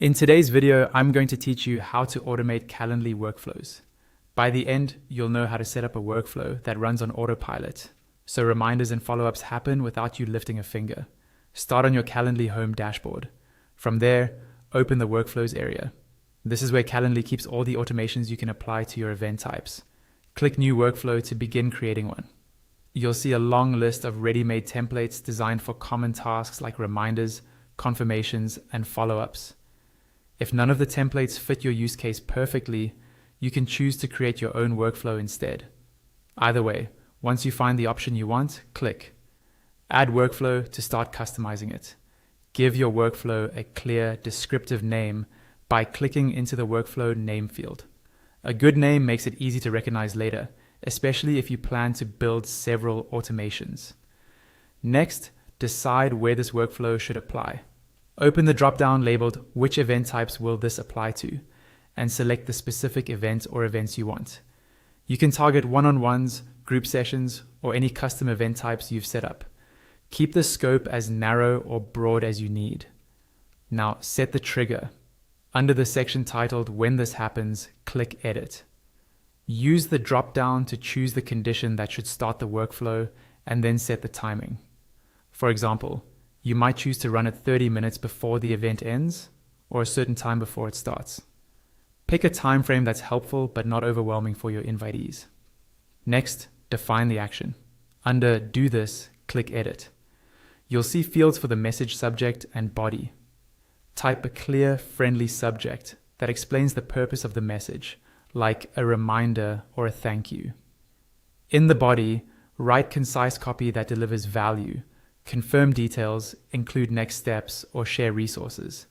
In today's video, I'm going to teach you how to automate Calendly workflows. By the end, you'll know how to set up a workflow that runs on autopilot, so reminders and follow-ups happen without you lifting a finger. Start on your Calendly home dashboard. From there, open the workflows area. This is where Calendly keeps all the automations you can apply to your event types. Click New Workflow to begin creating one. You'll see a long list of ready-made templates designed for common tasks like reminders, confirmations, and follow-ups. If none of the templates fit your use case perfectly, you can choose to create your own workflow instead. Either way, once you find the option you want, click Add Workflow to start customizing it. Give your workflow a clear, descriptive name by clicking into the workflow name field. A good name makes it easy to recognize later, especially if you plan to build several automations. Next, decide where this workflow should apply. Open the drop-down labeled Which event types will this apply to, and select the specific event or events you want. You can target one-on-ones, group sessions, or any custom event types you've set up. Keep the scope as narrow or broad as you need. Now set the trigger. Under the section titled When this happens, click Edit. Use the drop-down to choose the condition that should start the workflow and then set the timing. For example, you might choose to run it 30 minutes before the event ends or a certain time before it starts. Pick a time frame that's helpful but not overwhelming for your invitees. Next, define the action. Under Do This, click Edit. You'll see fields for the message subject and body. Type a clear, friendly subject that explains the purpose of the message, like a reminder or a thank you. In the body, write concise copy that delivers value. Confirm details, include next steps, or share resources.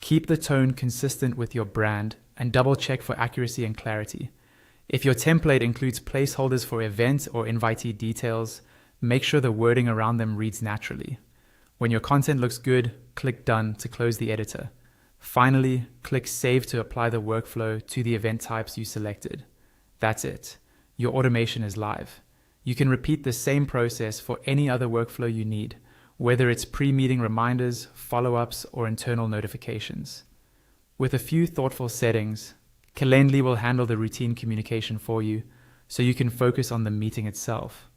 Keep the tone consistent with your brand and double check for accuracy and clarity. If your template includes placeholders for event or invitee details, make sure the wording around them reads naturally. When your content looks good, click Done to close the editor. Finally, click Save to apply the workflow to the event types you selected. That's it. Your automation is live. You can repeat the same process for any other workflow you need, whether it's pre-meeting reminders, follow-ups, or internal notifications. With a few thoughtful settings, Calendly will handle the routine communication for you, so you can focus on the meeting itself.